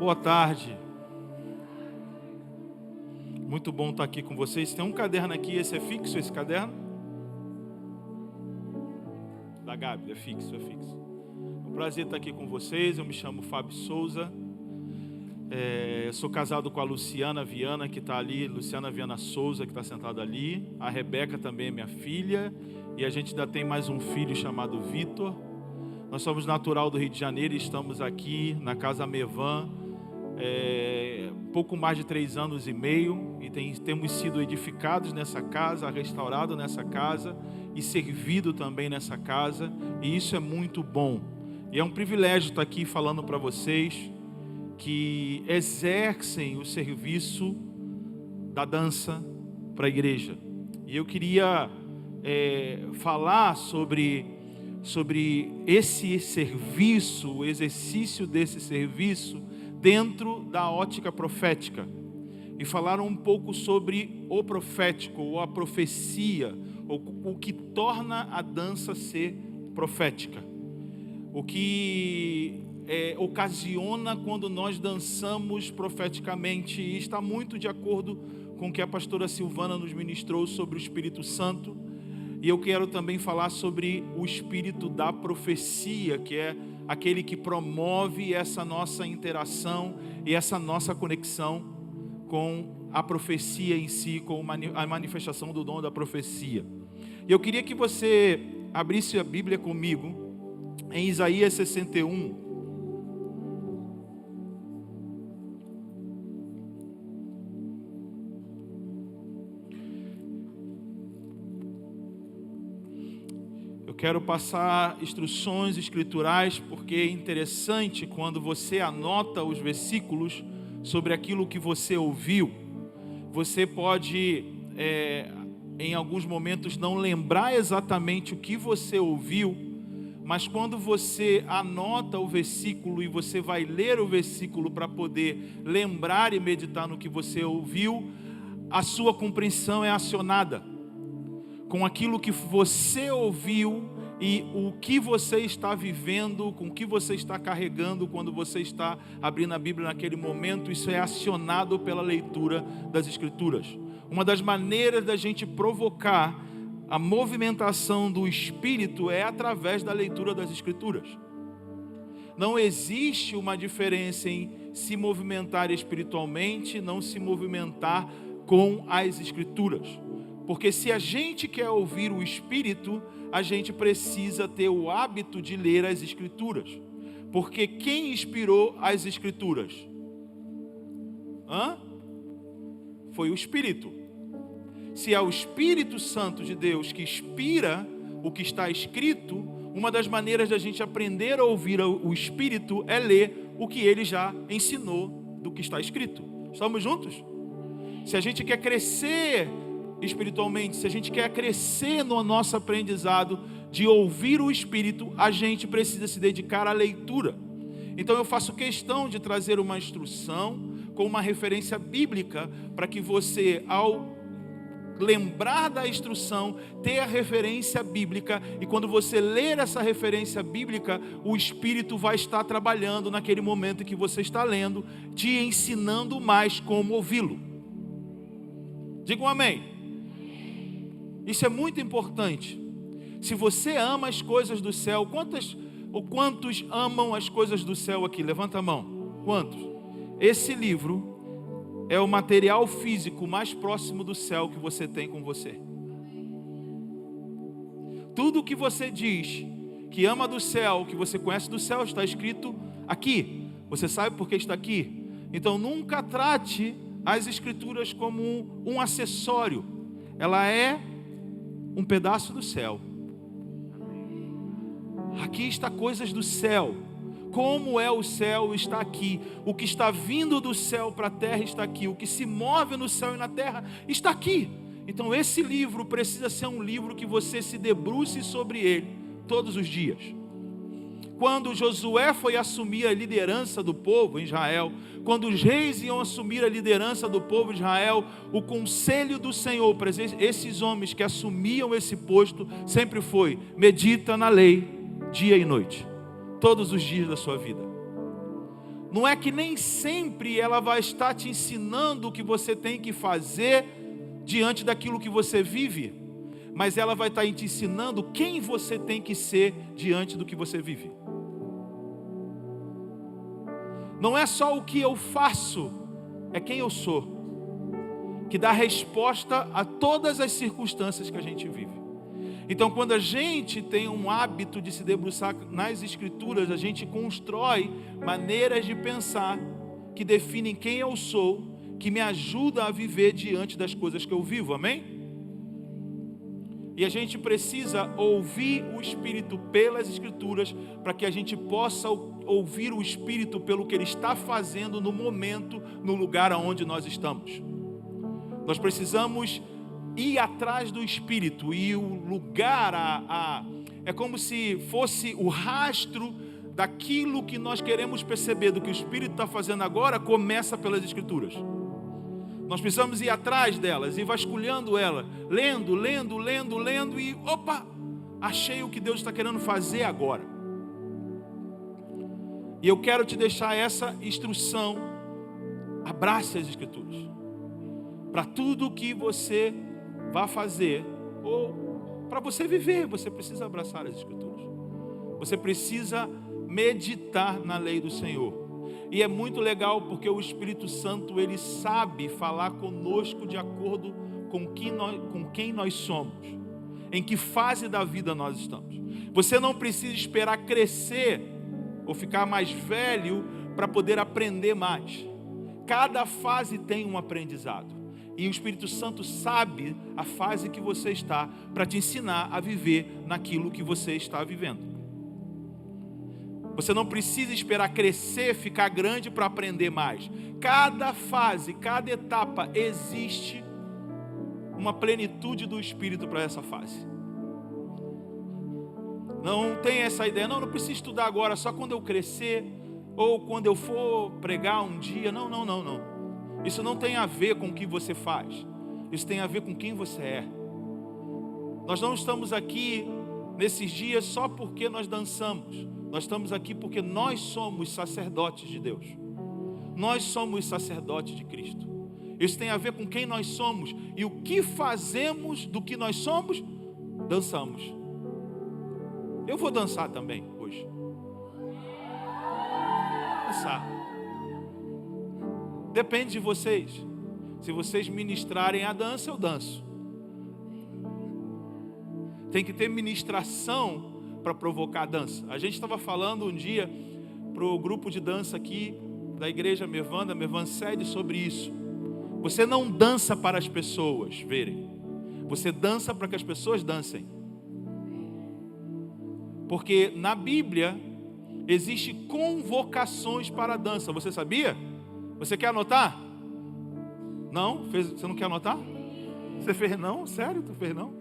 Boa tarde. Muito bom estar aqui com vocês. Tem um caderno aqui, esse é fixo, esse caderno? Da Gabi, é fixo, é fixo. É um prazer estar aqui com vocês. Eu me chamo Fábio Souza. Eu sou casado com a Luciana Viana, que está ali, Luciana Viana Souza, que está sentada ali. A Rebeca também é minha filha. E a gente ainda tem mais um filho chamado Vitor. Nós somos natural do Rio de Janeiro e estamos aqui na Casa Mevan, pouco mais de 3 anos e meio. E temos sido edificados nessa casa, restaurados nessa casa e servido também nessa casa. E isso é muito bom. E é um privilégio estar aqui falando para vocês que exercem o serviço da dança para a igreja. E eu queria falar sobre esse serviço, o exercício desse serviço dentro da ótica profética. E falar um pouco sobre o profético, ou a profecia, ou o que torna a dança ser profética. O que ocasiona quando nós dançamos profeticamente, e está muito de acordo com o que a pastora Silvana nos ministrou sobre o Espírito Santo. E eu quero também falar sobre o espírito da profecia, que é aquele que promove essa nossa interação e essa nossa conexão com a profecia em si, com a manifestação do dom da profecia. E eu queria que você abrisse a Bíblia comigo em Isaías 61. Quero passar instruções escriturais, porque é interessante quando você anota os versículos sobre aquilo que você ouviu. Você pode, em alguns momentos, não lembrar exatamente o que você ouviu, mas quando você anota o versículo e você vai ler o versículo para poder lembrar e meditar no que você ouviu, a sua compreensão é acionada com aquilo que você ouviu e o que você está vivendo, com o que você está carregando quando você está abrindo a Bíblia naquele momento. Isso é acionado pela leitura das Escrituras. Uma das maneiras da gente provocar a movimentação do Espírito é através da leitura das Escrituras. Não existe uma diferença em se movimentar espiritualmente, não se movimentar com as Escrituras. Porque se a gente quer ouvir o Espírito, a gente precisa ter o hábito de ler as Escrituras. Porque quem inspirou as Escrituras? Foi o Espírito. Se é o Espírito Santo de Deus que inspira o que está escrito, uma das maneiras da gente aprender a ouvir o Espírito é ler o que ele já ensinou do que está escrito. Estamos juntos? Se a gente quer crescer espiritualmente, se a gente quer crescer no nosso aprendizado de ouvir o Espírito, a gente precisa se dedicar à leitura. Então eu faço questão de trazer uma instrução com uma referência bíblica, para que você, ao lembrar da instrução, tenha a referência bíblica, e quando você ler essa referência bíblica, o Espírito vai estar trabalhando naquele momento que você está lendo, te ensinando mais como ouvi-lo. Digam amém. Isso é muito importante. Se você ama as coisas do céu, quantos amam as coisas do céu aqui? Levanta a mão. Quantos? Esse livro é o material físico mais próximo do céu que você tem com você. Tudo que você diz que ama do céu, que você conhece do céu, está escrito aqui. Você sabe por que está aqui? Então nunca trate as Escrituras como um acessório. Ela é um pedaço do céu. Aqui está coisas do céu. Como é o céu está aqui. O que está vindo do céu para a terra está aqui. O que se move no céu e na terra está aqui. Então esse livro precisa ser um livro que você se debruce sobre ele todos os dias. Quando Josué foi assumir a liderança do povo em Israel, quando os reis iam assumir a liderança do povo de Israel, o conselho do Senhor para esses homens que assumiam esse posto sempre foi: medita na lei dia e noite, todos os dias da sua vida. Não é que nem sempre ela vai estar te ensinando o que você tem que fazer diante daquilo que você vive, mas ela vai estar te ensinando quem você tem que ser diante do que você vive. Não é só o que eu faço, é quem eu sou, que dá resposta a todas as circunstâncias que a gente vive. Então, quando a gente tem um hábito de se debruçar nas Escrituras, a gente constrói maneiras de pensar que definem quem eu sou, que me ajudam a viver diante das coisas que eu vivo, amém? E a gente precisa ouvir o Espírito pelas Escrituras, para que a gente possa ouvir o Espírito pelo que Ele está fazendo no momento, no lugar onde nós estamos. Nós precisamos ir atrás do Espírito, e o lugar é como se fosse o rastro daquilo que nós queremos perceber, do que o Espírito está fazendo agora, começa pelas Escrituras. Nós precisamos ir atrás delas, ir vasculhando ela, lendo, e opa, achei o que Deus está querendo fazer agora. E eu quero te deixar essa instrução: abrace as Escrituras. Para tudo que você vai fazer, ou para você viver, você precisa abraçar as Escrituras. Você precisa meditar na lei do Senhor. E é muito legal, porque o Espírito Santo, ele sabe falar conosco de acordo com quem nós somos, em que fase da vida nós estamos. Você não precisa esperar crescer ou ficar mais velho para poder aprender mais. Cada fase tem um aprendizado. E o Espírito Santo sabe a fase que você está, para te ensinar a viver naquilo que você está vivendo. Você não precisa esperar crescer, ficar grande para aprender mais. Cada fase, cada etapa, existe uma plenitude do Espírito para essa fase. Não tem essa ideia: não preciso estudar agora, só quando eu crescer, ou quando eu for pregar um dia. Não. Isso não tem a ver com o que você faz. Isso tem a ver com quem você é. Nós não estamos aqui nesses dias só porque nós dançamos. Nós estamos aqui porque nós somos sacerdotes de Deus. Nós somos sacerdotes de Cristo. Isso tem a ver com quem nós somos. E o que fazemos do que nós somos? Dançamos. Eu vou dançar também hoje. Dançar. Depende de vocês. Se vocês ministrarem a dança, eu danço. Tem que ter ministração para provocar a dança. A gente estava falando um dia para o grupo de dança aqui da igreja Mervan Sede, sobre isso. Você não dança para as pessoas verem. Você dança para que as pessoas dancem. Porque na Bíblia existe convocações para a dança. Você sabia? Você quer anotar? Não? Você não quer anotar? Você fez não? Sério? Tu fez não?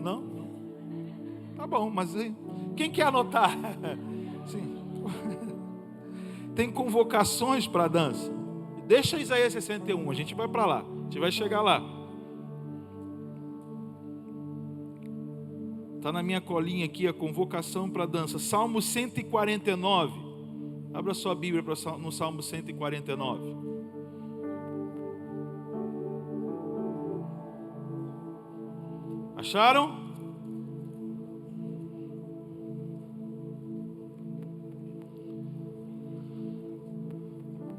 Não? Tá bom, mas quem quer anotar? Sim. Tem convocações para a dança. Deixa Isaías 61, a gente vai para lá. A gente vai chegar lá. Está na minha colinha aqui a convocação para a dança. Salmo 149. Abra sua Bíblia no Salmo 149. Acharam?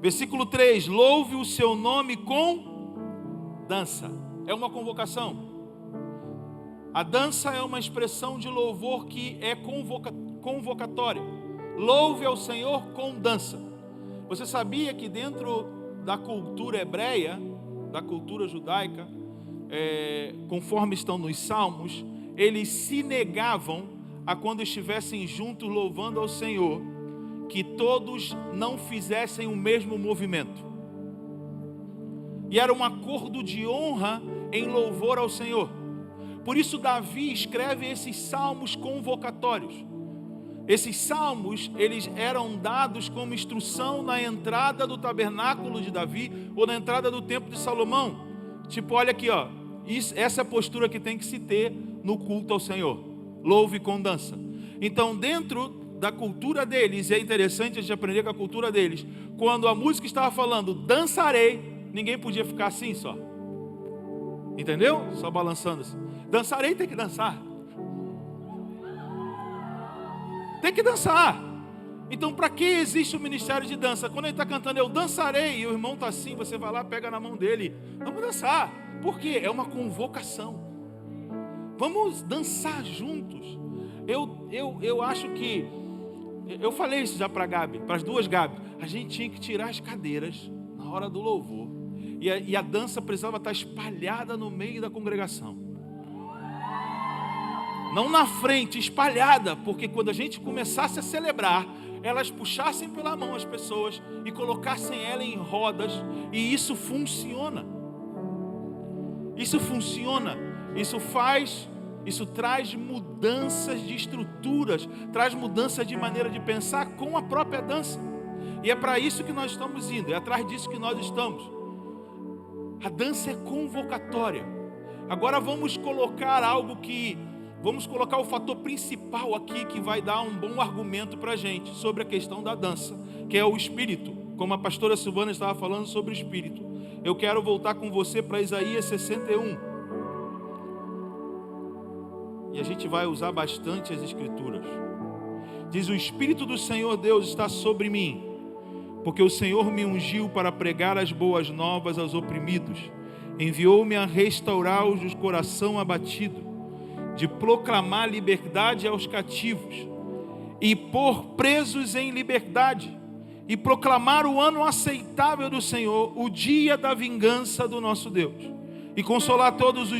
Versículo 3: louve o seu nome com dança. É uma convocação. A dança é uma expressão de louvor que é convocatória. Louve ao Senhor com dança. Você sabia que dentro da cultura hebreia, da cultura judaica, conforme estão nos Salmos, eles se negavam a, quando estivessem juntos louvando ao Senhor, que todos não fizessem o mesmo movimento. E era um acordo de honra em louvor ao Senhor. Por isso Davi escreve esses salmos convocatórios. Esses salmos, eles eram dados como instrução na entrada do tabernáculo de Davi ou na entrada do templo de Salomão. Tipo, olha aqui, ó, essa é a postura que tem que se ter no culto ao Senhor. Louve com dança. Então, dentro da cultura deles, e é interessante a gente aprender com a cultura deles, quando a música estava falando dançarei, ninguém podia ficar assim só. Entendeu? Só balançando assim. Dançarei, tem que dançar. Tem que dançar. Então, para que existe o ministério de dança? Quando ele está cantando, eu dançarei, e o irmão está assim, você vai lá, pega na mão dele, vamos dançar. Por quê? É uma convocação. Vamos dançar juntos. Eu acho que, eu falei isso já para a Gabi, para as duas Gabi, a gente tinha que tirar as cadeiras na hora do louvor, e a dança precisava estar espalhada no meio da congregação. Não na frente, espalhada, porque quando a gente começasse a celebrar, elas puxassem pela mão as pessoas e colocassem ela em rodas, e isso funciona. Isso funciona, isso traz mudanças de estruturas, traz mudanças de maneira de pensar com a própria dança. E é para isso que nós estamos indo, é atrás disso que nós estamos. A dança é convocatória. Agora vamos colocar o fator principal aqui que vai dar um bom argumento para a gente sobre a questão da dança, que é o espírito. Como a pastora Silvana estava falando sobre o espírito, eu quero voltar com você para Isaías 61. E a gente vai usar bastante as escrituras. Diz: o Espírito do Senhor Deus está sobre mim, porque o Senhor me ungiu para pregar as boas novas aos oprimidos, enviou-me a restaurar os de coração abatido, de proclamar liberdade aos cativos, e pôr presos em liberdade, e proclamar o ano aceitável do Senhor, o dia da vingança do nosso Deus, e consolar todos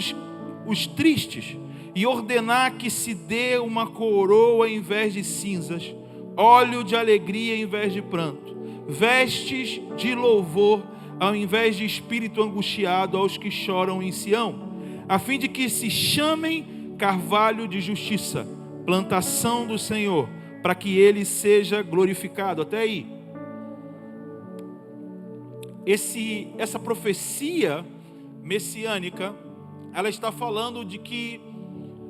os tristes, e ordenar que se dê uma coroa em vez de cinzas, óleo de alegria em vez de pranto, vestes de louvor ao invés de espírito angustiado aos que choram em Sião, a fim de que se chamem carvalho de justiça, plantação do Senhor, para que ele seja glorificado. Até aí. Essa profecia messiânica, ela está falando de que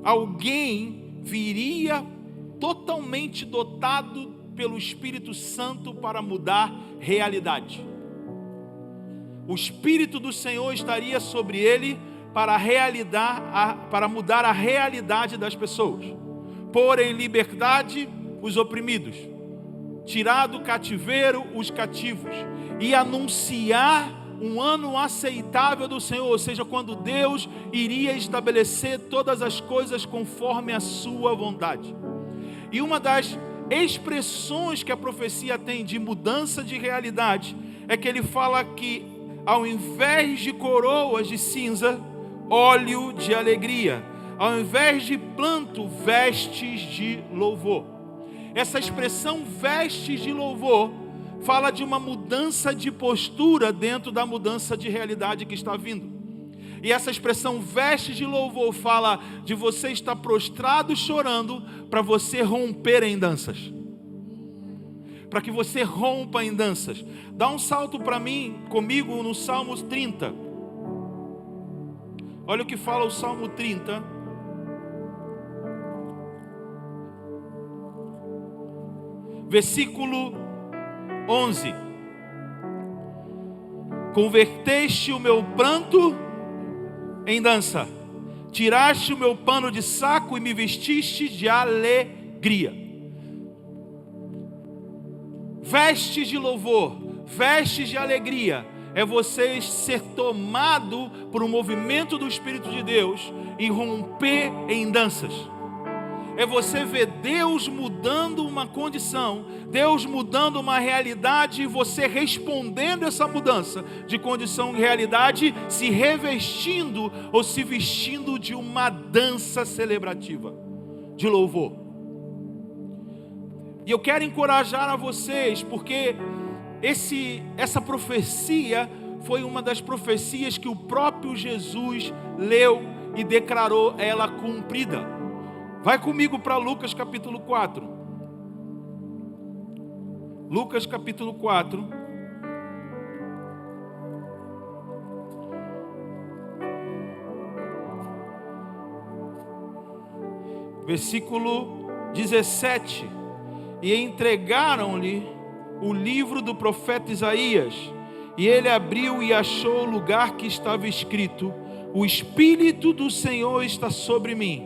alguém viria totalmente dotado pelo Espírito Santo para mudar realidade. O Espírito do Senhor estaria sobre ele para mudar a realidade das pessoas, pôr em liberdade os oprimidos, tirar do cativeiro os cativos e anunciar um ano aceitável do Senhor, ou seja, quando Deus iria estabelecer todas as coisas conforme a sua vontade. E uma das expressões que a profecia tem de mudança de realidade é que ele fala que ao invés de coroas de cinza, óleo de alegria, ao invés de planto, vestes de louvor. Essa expressão vestes de louvor fala de uma mudança de postura dentro da mudança de realidade que está vindo. E essa expressão vestes de louvor fala de você estar prostrado chorando para você romper em danças. Para que você rompa em danças. Dá um salto para mim, comigo, no Salmo 30. Olha o que fala o Salmo 30. Versículo 11. Converteste o meu pranto em dança, tiraste o meu pano de saco e me vestiste de alegria. Vestes de louvor, vestes de alegria, é você ser tomado por um movimento do Espírito de Deus e romper em danças. É você ver Deus mudando uma condição, Deus mudando uma realidade, e você respondendo essa mudança de condição e realidade, se revestindo ou se vestindo de uma dança celebrativa, de louvor. E eu quero encorajar a vocês, porque essa profecia foi uma das profecias que o próprio Jesus leu e declarou ela cumprida. Vai comigo para Lucas capítulo 4. Lucas capítulo 4. Versículo 17. e entregaram-lhe o livro do profeta Isaías. E ele abriu e achou o lugar que estava escrito: o Espírito do Senhor está sobre mim,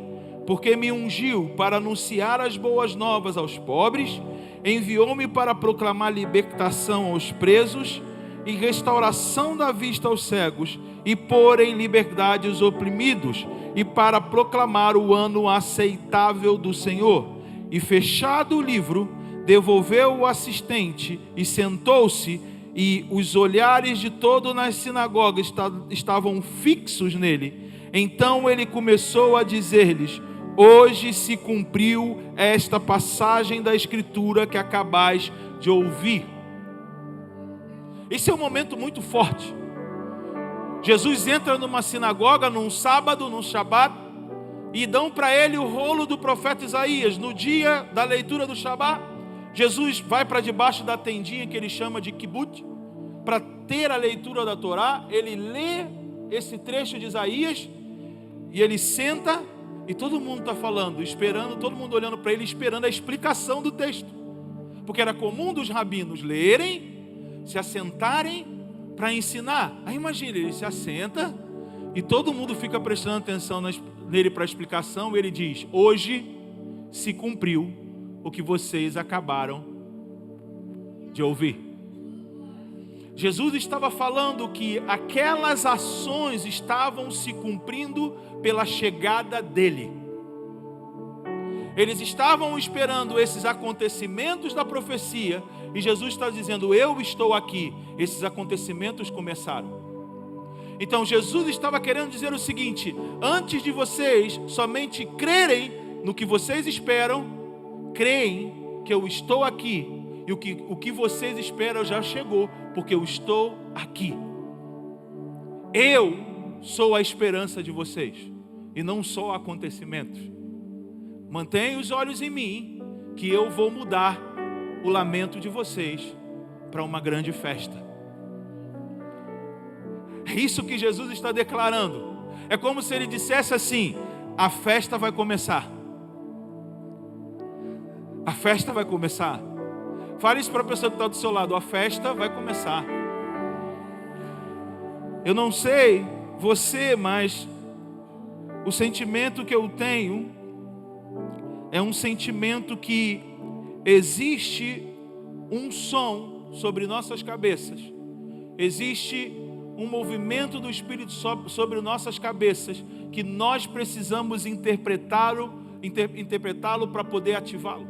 porque me ungiu para anunciar as boas novas aos pobres, enviou-me para proclamar libertação aos presos e restauração da vista aos cegos, e pôr em liberdade os oprimidos, e para proclamar o ano aceitável do Senhor. E fechado o livro, devolveu o assistente e sentou-se, e os olhares de todos nas sinagogas estavam fixos nele. Então ele começou a dizer-lhes: hoje se cumpriu esta passagem da Escritura que acabais de ouvir. Esse é um momento muito forte. Jesus entra numa sinagoga, num sábado, num Shabat, e dão para ele o rolo do profeta Isaías. No dia da leitura do Shabat, Jesus vai para debaixo da tendinha que ele chama de kibbutz, para ter a leitura da Torá. Ele lê esse trecho de Isaías, e ele senta, e todo mundo está falando, esperando, todo mundo olhando para ele, esperando a explicação do texto. Porque era comum dos rabinos lerem, se assentarem para ensinar. Aí imagine, ele se assenta e todo mundo fica prestando atenção nele para a explicação, e ele diz: hoje se cumpriu o que vocês acabaram de ouvir. Jesus estava falando que aquelas ações estavam se cumprindo pela chegada dele. Eles estavam esperando esses acontecimentos da profecia, e Jesus está dizendo: eu estou aqui. Esses acontecimentos começaram. Então Jesus estava querendo dizer o seguinte: antes de vocês somente crerem no que vocês esperam, creem que eu estou aqui, e o que vocês esperam já chegou, porque eu estou aqui. Eu sou a esperança de vocês, e não só acontecimentos. Mantenha os olhos em mim, que eu vou mudar o lamento de vocês para uma grande festa. É isso que Jesus está declarando. É como se ele dissesse assim: a festa vai começar. A festa vai começar. Fale isso para a pessoa que está do seu lado: a festa vai começar. Eu não sei você, mas o sentimento que eu tenho é um sentimento que existe um som sobre nossas cabeças, existe um movimento do Espírito sobre nossas cabeças, que nós precisamos interpretá-lo para poder ativá-lo.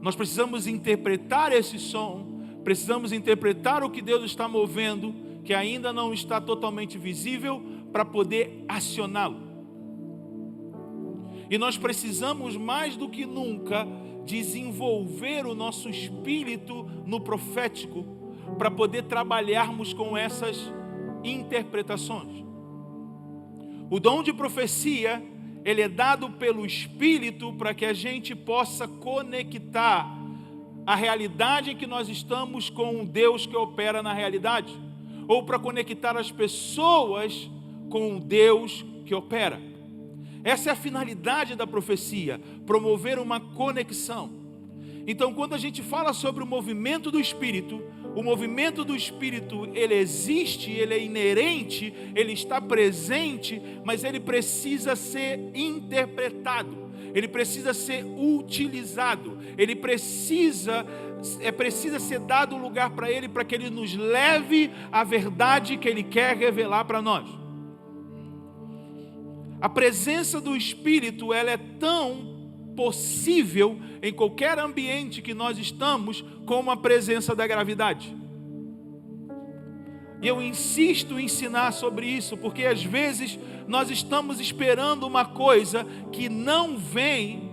Nós precisamos interpretar esse som, precisamos interpretar o que Deus está movendo, que ainda não está totalmente visível, para poder acioná-lo. E nós precisamos mais do que nunca desenvolver o nosso espírito no profético, para poder trabalharmos com essas interpretações. O dom de profecia, ele é dado pelo Espírito para que a gente possa conectar a realidade em que nós estamos com o Deus que opera na realidade, ou para conectar as pessoas com o Deus que opera. Essa é a finalidade da profecia, promover uma conexão. Então, quando a gente fala sobre o movimento do Espírito, ele existe, ele é inerente, ele está presente, mas ele precisa ser interpretado, ele precisa ser utilizado, ele precisa ser dado lugar para ele, para que ele nos leve à verdade que ele quer revelar para nós. A presença do Espírito, ela é tão possível em qualquer ambiente que nós estamos, como a presença da gravidade. E eu insisto em ensinar sobre isso, porque às vezes nós estamos esperando uma coisa que não vem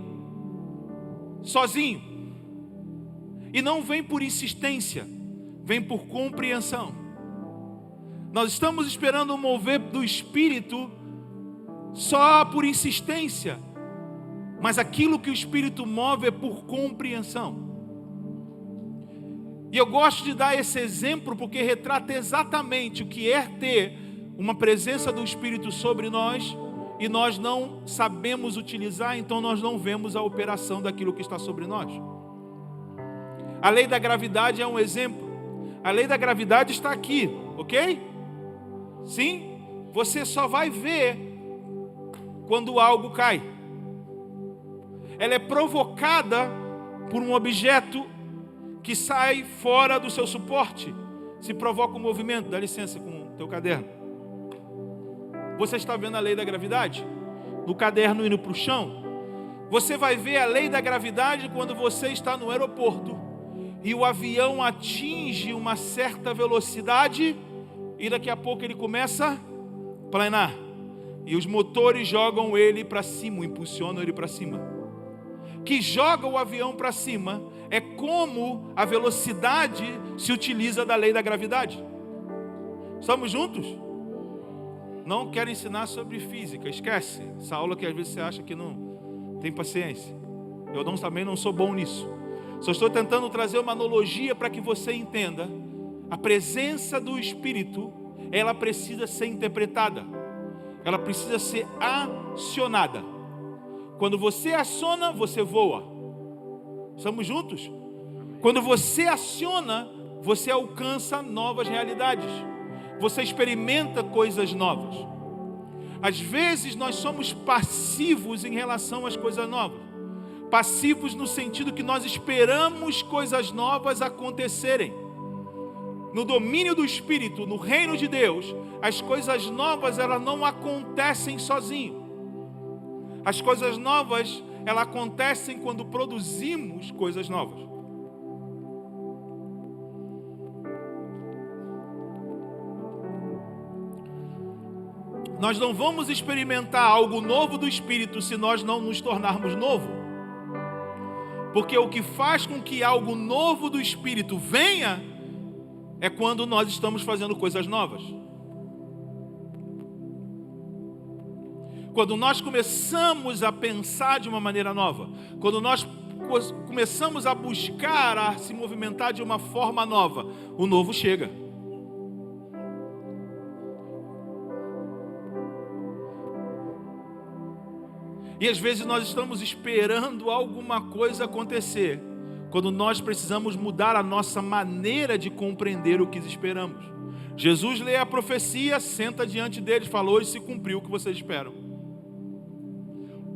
sozinho, e não vem por insistência, vem por compreensão. Nós estamos esperando o mover do Espírito só por insistência, mas aquilo que o Espírito move é por compreensão. E eu gosto de dar esse exemplo porque retrata exatamente o que é ter uma presença do Espírito sobre nós e nós não sabemos utilizar, então nós não vemos a operação daquilo que está sobre nós. A lei da gravidade é um exemplo. A lei da gravidade está aqui, ok? Sim? Você só vai ver quando algo cai. Ela é provocada por um objeto que sai fora do seu suporte. Se provoca um movimento. Dá licença com o teu caderno. Você está vendo a lei da gravidade? No caderno indo para o chão. Você vai ver a lei da gravidade quando você está no aeroporto e o avião atinge uma certa velocidade e daqui a pouco ele começa a planar. E os motores jogam ele para cima, impulsionam ele para cima. Que joga o avião para cima é como a velocidade se utiliza da lei da gravidade. Estamos juntos? Não quero ensinar sobre física, esquece. Essa aula que às vezes você acha que não tem paciência. Eu também não sou bom nisso. Só estou tentando trazer uma analogia para que você entenda. A presença do Espírito, ela precisa ser interpretada. Ela precisa ser acionada. Quando você aciona, você voa. Estamos juntos? Quando você aciona, você alcança novas realidades. Você experimenta coisas novas. Às vezes nós somos passivos em relação às coisas novas. Passivos no sentido que nós esperamos coisas novas acontecerem. No domínio do Espírito, no reino de Deus, as coisas novas elas não acontecem sozinho. As coisas novas elas acontecem quando produzimos coisas novas. Nós não vamos experimentar algo novo do Espírito se nós não nos tornarmos novo. Porque o que faz com que algo novo do Espírito venha é quando nós estamos fazendo coisas novas. Quando nós começamos a pensar de uma maneira nova, quando nós começamos a buscar, a se movimentar de uma forma nova, o novo chega. E às vezes nós estamos esperando alguma coisa acontecer, quando nós precisamos mudar a nossa maneira de compreender o que esperamos. Jesus lê a profecia, senta diante deles, falou e se cumpriu o que vocês esperam.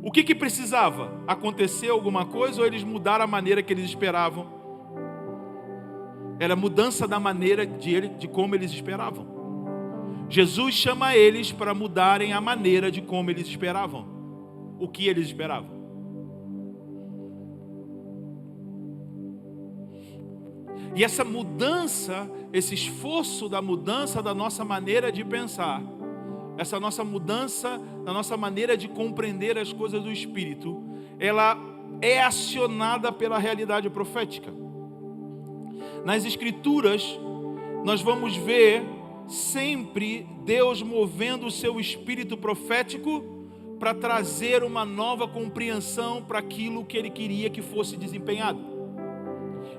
O que precisava? Acontecer alguma coisa ou eles mudaram a maneira que eles esperavam? Era mudança da maneira de como eles esperavam. Jesus chama eles para mudarem a maneira de como eles esperavam. O que eles esperavam. E essa mudança, esse esforço da mudança da nossa maneira de pensar, essa nossa mudança da nossa maneira de compreender as coisas do Espírito, ela é acionada pela realidade profética. Nas Escrituras, nós vamos ver sempre Deus movendo o seu espírito profético para trazer uma nova compreensão para aquilo que Ele queria que fosse desempenhado.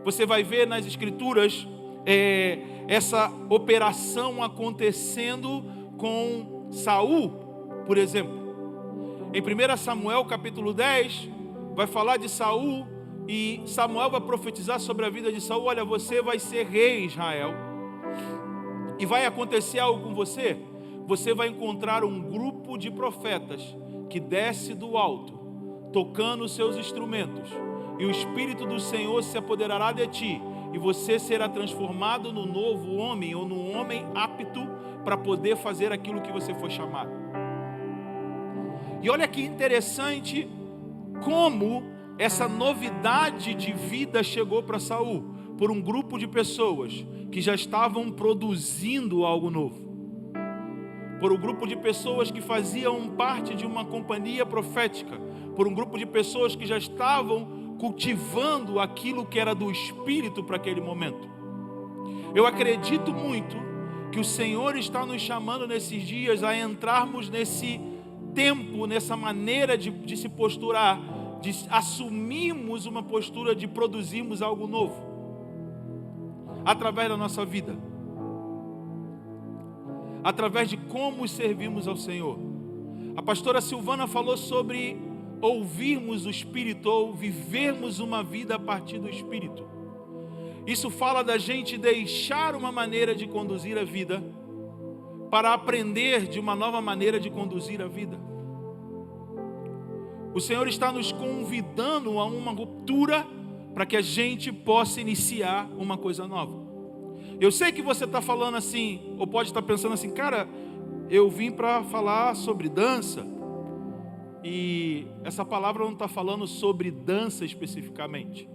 Você vai ver nas Escrituras essa operação acontecendo com Saul, por exemplo. Em 1 Samuel capítulo 10, vai falar de Saul e Samuel vai profetizar sobre a vida de Saul. Olha, você vai ser rei, Israel, e vai acontecer algo com você. Você vai encontrar um grupo de profetas que desce do alto, tocando os seus instrumentos, e o Espírito do Senhor se apoderará de ti, e você será transformado no novo homem, ou no homem apto para poder fazer aquilo que você foi chamado. E olha que interessante como essa novidade de vida chegou para Saul, por um grupo de pessoas que já estavam produzindo algo novo. Por um grupo de pessoas que faziam parte de uma companhia profética, por um grupo de pessoas que já estavam cultivando aquilo que era do Espírito para aquele momento. Eu acredito muito que o Senhor está nos chamando nesses dias a entrarmos nesse tempo, nessa maneira de se posturar, de assumirmos uma postura de produzirmos algo novo, através da nossa vida, através de como servimos ao Senhor, A pastora Silvana falou sobre ouvirmos o Espírito ou vivermos uma vida a partir do Espírito. Isso fala da gente deixar uma maneira de conduzir a vida para aprender de uma nova maneira de conduzir a vida. O Senhor está nos convidando a uma ruptura para que a gente possa iniciar uma coisa nova. Eu sei que você está falando assim, ou pode estar pensando assim, cara, eu vim para falar sobre dança, e essa palavra não está falando sobre dança especificamente.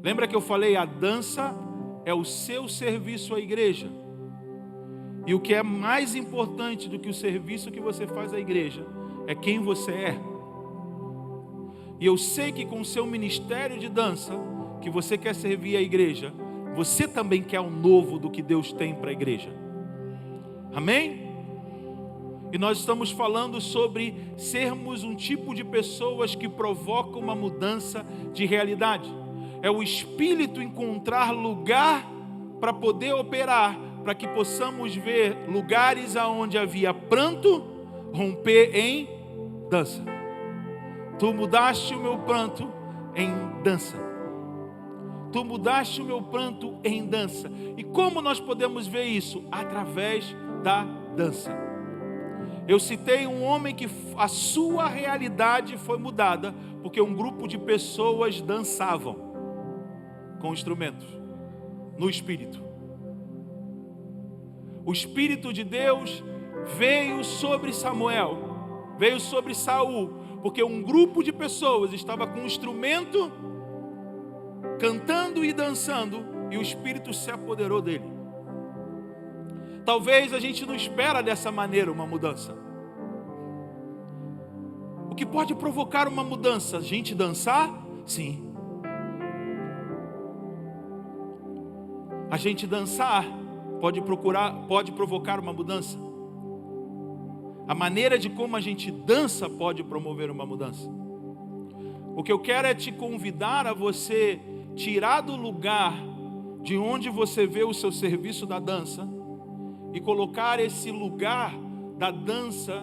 Lembra que eu falei, a dança é o seu serviço à igreja. E o que é mais importante do que o serviço que você faz à igreja é quem você é. E eu sei que com o seu ministério de dança, que você quer servir a igreja, você também quer o novo do que Deus tem para a igreja. Amém? E nós estamos falando sobre sermos um tipo de pessoas que provocam uma mudança de realidade. É o Espírito encontrar lugar para poder operar, para que possamos ver lugares aonde havia pranto, romper em dança. Tu mudaste o meu pranto em dança. Tu mudaste o meu pranto em dança. E como nós podemos ver isso? Através da dança. Eu citei um homem que a sua realidade foi mudada porque um grupo de pessoas dançavam com instrumentos no Espírito. O Espírito de Deus veio sobre Samuel, veio sobre Saul, porque um grupo de pessoas estava com um instrumento, cantando e dançando, e o Espírito se apoderou dele. Talvez a gente não espera dessa maneira uma mudança. O que pode provocar uma mudança? A gente dançar? Sim. A gente dançar pode provocar uma mudança. A maneira de como a gente dança pode promover uma mudança. O que eu quero é te convidar a você tirar do lugar de onde você vê o seu serviço da dança e colocar esse lugar da dança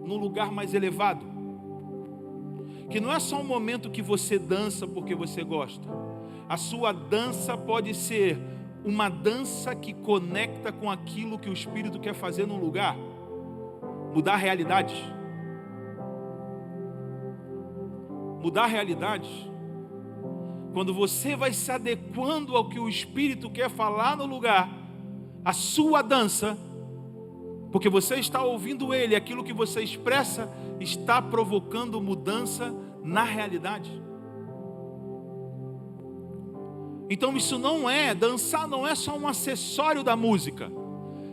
no lugar mais elevado. Que não é só um momento que você dança porque você gosta. A sua dança pode ser uma dança que conecta com aquilo que o Espírito quer fazer num lugar. Mudar realidades. Mudar realidades. Quando você vai se adequando ao que o Espírito quer falar no lugar, a sua dança, porque você está ouvindo Ele, aquilo que você expressa está provocando mudança na realidade. Então isso não é, dançar não é só um acessório da música.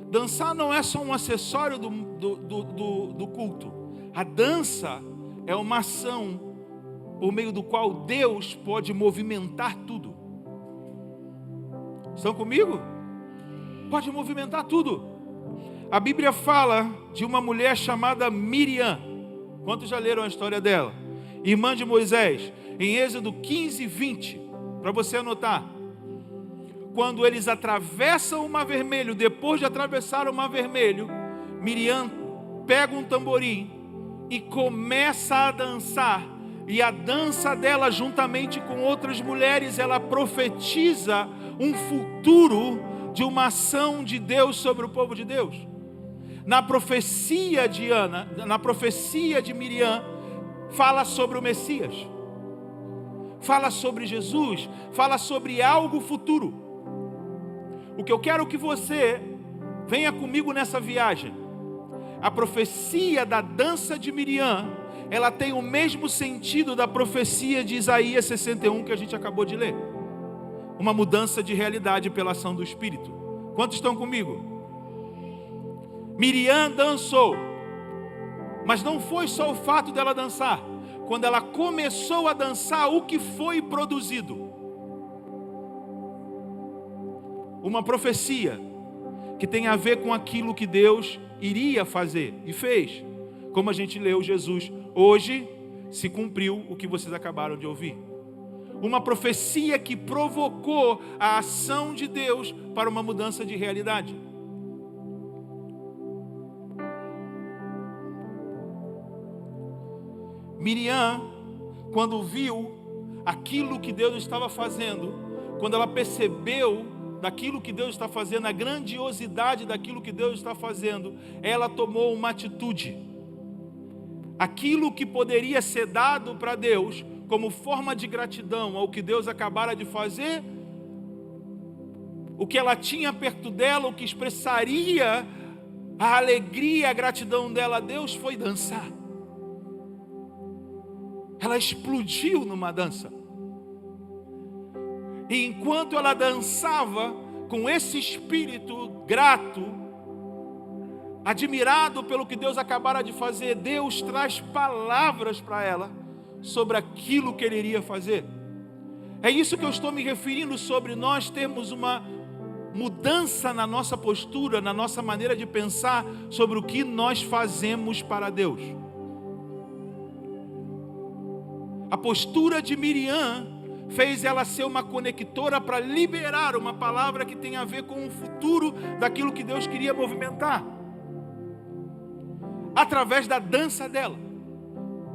Dançar não é só um acessório do culto. A dança é uma ação por meio do qual Deus pode movimentar tudo. Estão comigo? Pode movimentar tudo. A Bíblia fala de uma mulher chamada Miriam. Quantos já leram a história dela? Irmã de Moisés, em Êxodo 15, 20, para você anotar. Quando eles atravessam o Mar Vermelho, depois de atravessar o Mar Vermelho, Miriam pega um tamborim e começa a dançar. E a dança dela, juntamente com outras mulheres, ela profetiza um futuro de uma ação de Deus sobre o povo de Deus. Na profecia de Ana, na profecia de Miriam, fala sobre o Messias, fala sobre Jesus, fala sobre algo futuro. O que eu quero que você venha comigo nessa viagem. A profecia da dança de Miriam, ela tem o mesmo sentido da profecia de Isaías 61 que a gente acabou de ler. Uma mudança de realidade pela ação do Espírito. Quantos estão comigo? Miriam dançou, mas não foi só o fato dela dançar. Quando ela começou a dançar, o que foi produzido? Uma profecia que tem a ver com aquilo que Deus iria fazer e fez. Como a gente leu Jesus, hoje se cumpriu o que vocês acabaram de ouvir. Uma profecia que provocou a ação de Deus para uma mudança de realidade. Miriam, quando viu aquilo que Deus estava fazendo, quando ela percebeu daquilo que Deus está fazendo, a grandiosidade daquilo que Deus está fazendo, ela tomou uma atitude. Aquilo que poderia ser dado para Deus como forma de gratidão ao que Deus acabara de fazer, o que ela tinha perto dela, o que expressaria a alegria, a gratidão dela a Deus, foi dançar. Ela explodiu numa dança. E enquanto ela dançava com esse espírito grato, admirado pelo que Deus acabara de fazer, Deus traz palavras para ela sobre aquilo que Ele iria fazer. É isso que eu estou me referindo, sobre nós termos uma mudança na nossa postura, na nossa maneira de pensar sobre o que nós fazemos para Deus. A postura de Miriam fez ela ser uma conectora para liberar uma palavra que tem a ver com o futuro daquilo que Deus queria movimentar, através da dança dela.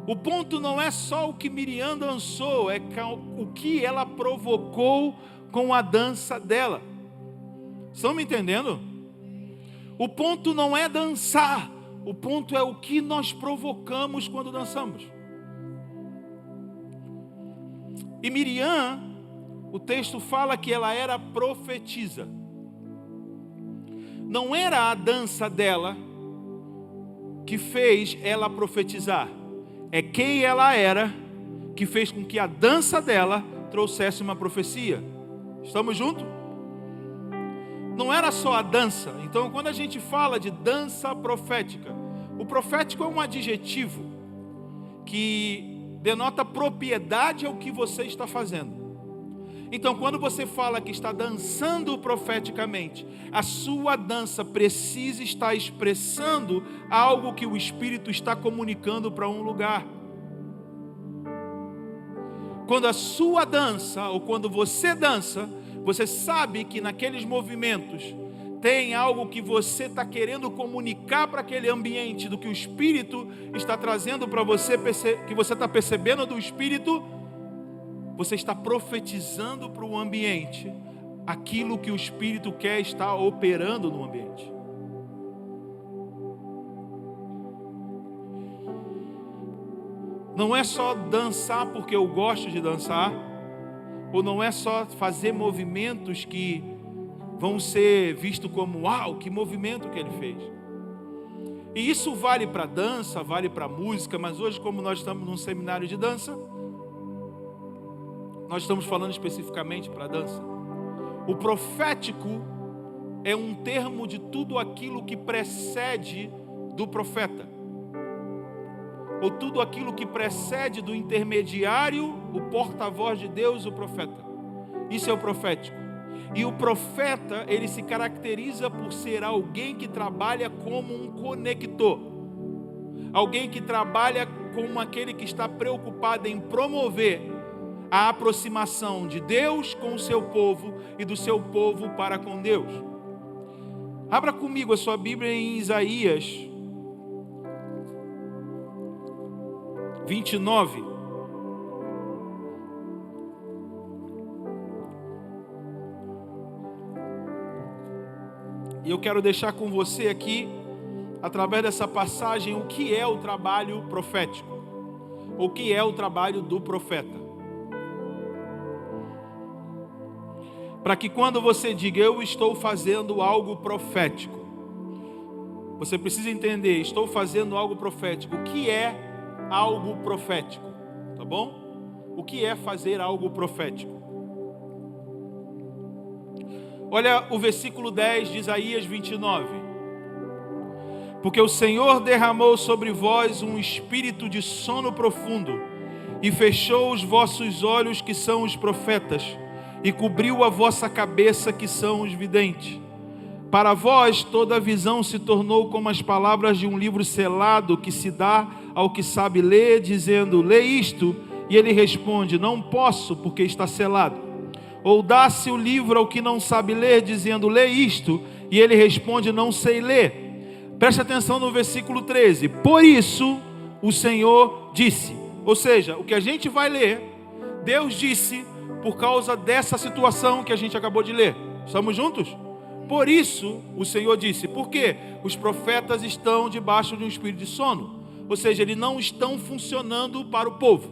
O ponto não é só o que Miriam dançou, é o que ela provocou com a dança dela. Estão me entendendo? O ponto não é dançar, o ponto é o que nós provocamos quando dançamos. E Miriam, o texto fala que ela era profetisa. Não era a dança dela que fez ela profetizar, é quem ela era que fez com que a dança dela trouxesse uma profecia. Estamos juntos? Não era só a dança. Então, quando a gente fala de dança profética, o profético é um adjetivo que denota propriedade ao que você está fazendo. Então, quando você fala que está dançando profeticamente, a sua dança precisa estar expressando algo que o Espírito está comunicando para um lugar. Quando a sua dança, ou quando você dança, você sabe que naqueles movimentos tem algo que você está querendo comunicar para aquele ambiente, do que o Espírito está trazendo para você, que você está percebendo do Espírito. Você está profetizando para o ambiente aquilo que o Espírito quer estar operando no ambiente. Não é só dançar porque eu gosto de dançar, ou não é só fazer movimentos que vão ser vistos como, uau, que movimento que ele fez. E isso vale para dança, vale para música, mas hoje, como nós estamos num seminário de dança, nós estamos falando especificamente para dança. O profético é um termo de tudo aquilo que precede do profeta, ou tudo aquilo que precede do intermediário, o porta-voz de Deus, o profeta. Isso é o profético. E o profeta, ele se caracteriza por ser alguém que trabalha como um conector, alguém que trabalha como aquele que está preocupado em promover a aproximação de Deus com o seu povo e do seu povo para com Deus. Abra comigo a sua Bíblia em Isaías 29. E eu quero deixar com você aqui, através dessa passagem, o que é o trabalho profético, o que é o trabalho do profeta. Para que quando você diga, eu estou fazendo algo profético, você precisa entender, estou fazendo algo profético. O que é algo profético? Tá bom? O que é fazer algo profético? Olha o versículo 10 de Isaías 29. Porque o Senhor derramou sobre vós um espírito de sono profundo, e fechou os vossos olhos, que são os profetas, e cobriu a vossa cabeça, que são os videntes. Para vós toda a visão se tornou como as palavras de um livro selado, que se dá ao que sabe ler, dizendo, lê isto, e ele responde, não posso, porque está selado. Ou dá-se o livro ao que não sabe ler, dizendo, lê isto, e ele responde, não sei ler. Preste atenção no versículo 13. Por isso o Senhor disse, ou seja, o que a gente vai ler, Deus disse por causa dessa situação que a gente acabou de ler. Estamos juntos? Por isso, o Senhor disse, porque os profetas estão debaixo de um espírito de sono, ou seja, eles não estão funcionando para o povo.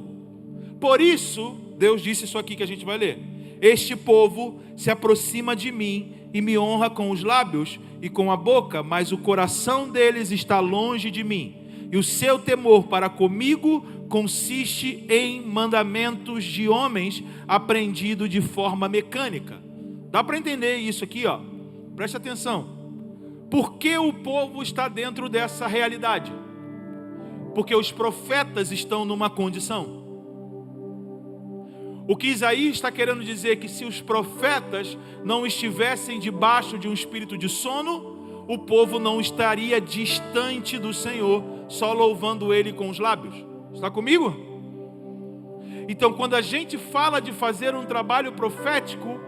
Por isso, Deus disse isso aqui que a gente vai ler. Este povo se aproxima de mim e me honra com os lábios e com a boca, mas o coração deles está longe de mim. E o seu temor para comigo consiste em mandamentos de homens aprendidos de forma mecânica. Dá para entender isso aqui, ó? Preste atenção. Por que o povo está dentro dessa realidade? Porque os profetas estão numa condição. O que Isaías está querendo dizer é que se os profetas não estivessem debaixo de um espírito de sono, o povo não estaria distante do Senhor, só louvando Ele com os lábios. Está comigo? Então, quando a gente fala de fazer um trabalho profético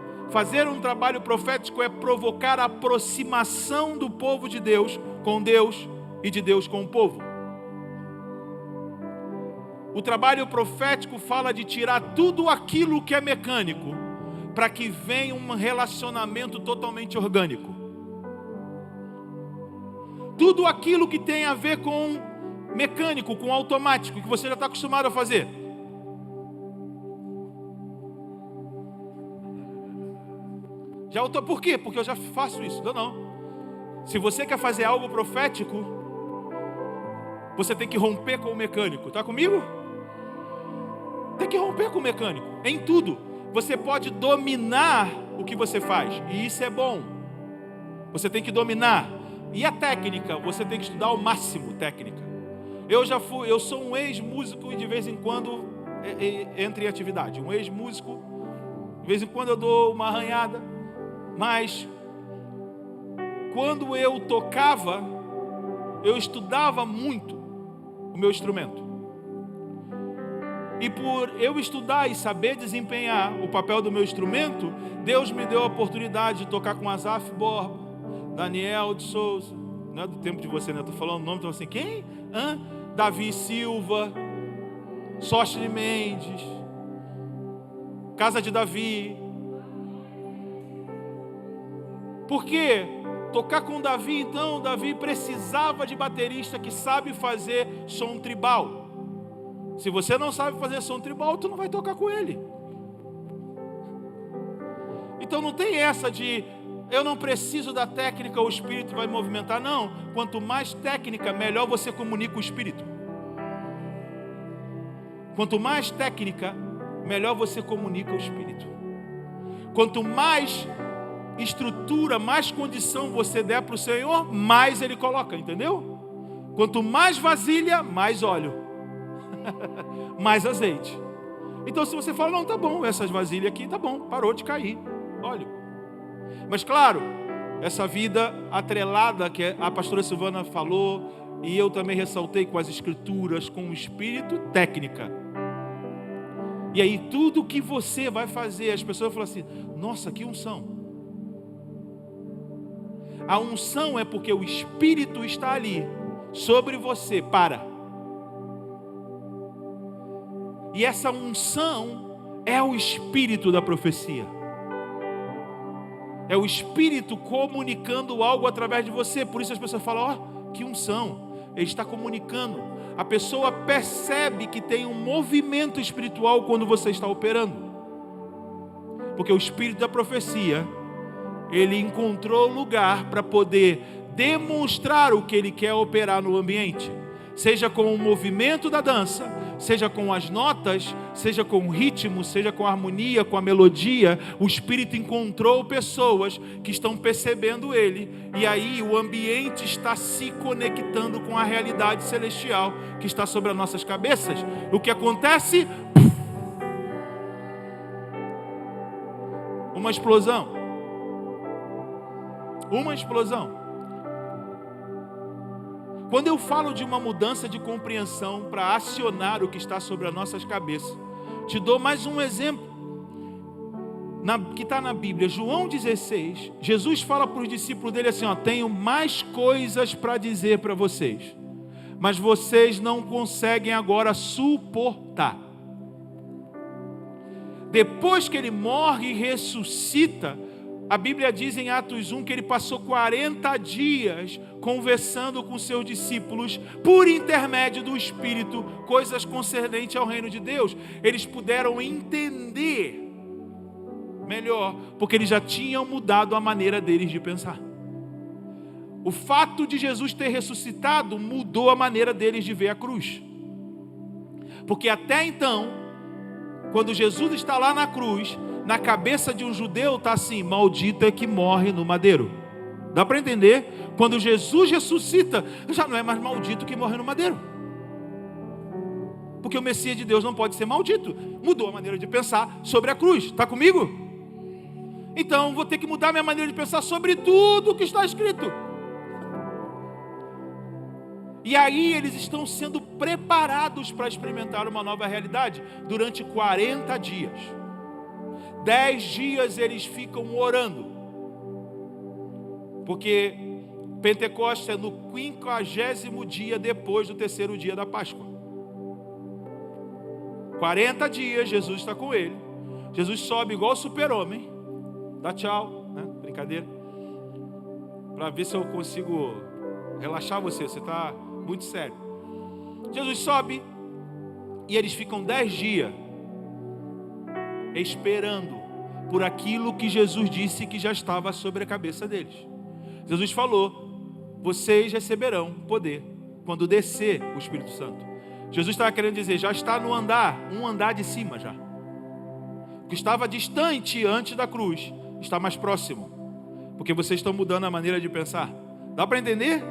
é provocar a aproximação do povo de Deus com Deus e de Deus com o povo. O trabalho profético fala de tirar tudo aquilo que é mecânico, para que venha um relacionamento totalmente orgânico. Tudo aquilo que tem a ver com mecânico, com automático, que você já está acostumado a fazer. Por quê? Porque eu já faço isso. Não. Se você quer fazer algo profético, você tem que romper com o mecânico. Está comigo? Tem que romper com o mecânico. Em tudo. Você pode dominar o que você faz. E isso é bom. Você tem que dominar. E a técnica? Você tem que estudar ao máximo técnica. Eu sou um ex-músico e de vez em quando entro em atividade. Um ex-músico, de vez em quando eu dou uma arranhada. Mas quando eu tocava, eu estudava muito o meu instrumento. E por eu estudar e saber desempenhar o papel do meu instrumento, Deus me deu a oportunidade de tocar com Asaf Borba, Daniel de Souza, não é do tempo de você, né? Estou falando o nome, então assim, quem? Davi Silva, Sóstene Mendes, Casa de Davi. Por quê? Tocar com Davi, então, Davi precisava de baterista que sabe fazer som tribal. Se você não sabe fazer som tribal, tu não vai tocar com ele. Então não tem essa de, eu não preciso da técnica, o Espírito vai movimentar. Não, quanto mais técnica, melhor você comunica o Espírito. Quanto mais técnica, melhor você comunica o Espírito. Quanto mais estrutura, mais condição você der para o Senhor, mais Ele coloca, entendeu? Quanto mais vasilha, mais óleo, mais azeite. Então se você fala, não, tá bom, essas vasilhas aqui, tá bom, parou de cair óleo. Mas claro, essa vida atrelada que a pastora Silvana falou, e eu também ressaltei com as escrituras, com o Espírito, técnica. E aí tudo que você vai fazer, as pessoas falam assim, nossa, que unção. A unção é porque o Espírito está ali, sobre você, E essa unção é o Espírito da profecia. É o Espírito comunicando algo através de você. Por isso as pessoas falam, que unção. Ele está comunicando. A pessoa percebe que tem um movimento espiritual quando você está operando. Porque o Espírito da profecia, ele encontrou lugar para poder demonstrar o que ele quer operar no ambiente. Seja com o movimento da dança, seja com as notas, seja com o ritmo, seja com a harmonia, com a melodia. O Espírito encontrou pessoas que estão percebendo ele. E aí o ambiente está se conectando com a realidade celestial que está sobre as nossas cabeças. O que acontece? Uma explosão. Uma explosão. Quando eu falo de uma mudança de compreensão para acionar o que está sobre as nossas cabeças, te dou mais um exemplo que está na Bíblia. João 16, Jesus fala para os discípulos dele assim, tenho mais coisas para dizer para vocês, mas vocês não conseguem agora suportar. Depois que ele morre e ressuscita, a Bíblia diz em Atos 1 que ele passou 40 dias conversando com seus discípulos por intermédio do Espírito, coisas concernentes ao reino de Deus. Eles puderam entender melhor, porque eles já tinham mudado a maneira deles de pensar. O fato de Jesus ter ressuscitado mudou a maneira deles de ver a cruz. Porque até então, quando Jesus está lá na cruz, na cabeça de um judeu está assim: maldito é que morre no madeiro. Dá para entender? Quando Jesus ressuscita, já não é mais maldito que morre no madeiro. Porque o Messias de Deus não pode ser maldito. Mudou a maneira de pensar sobre a cruz. Está comigo? Então vou ter que mudar minha maneira de pensar sobre tudo que está escrito. E aí eles estão sendo preparados para experimentar uma nova realidade durante 40 dias. 10 dias eles ficam orando, porque Pentecostes é no 50º dia depois do terceiro dia da Páscoa. 40 dias Jesus está com ele. Jesus sobe igual super-homem, dá tchau, né? Brincadeira, para ver se eu consigo relaxar você está muito sério. Jesus sobe e eles ficam 10 dias esperando por aquilo que Jesus disse que já estava sobre a cabeça deles. Jesus falou: vocês receberão poder quando descer o Espírito Santo. Jesus estava querendo dizer, já está no um andar de cima já. O que estava distante antes da cruz está mais próximo, porque vocês estão mudando a maneira de pensar. Dá para entender?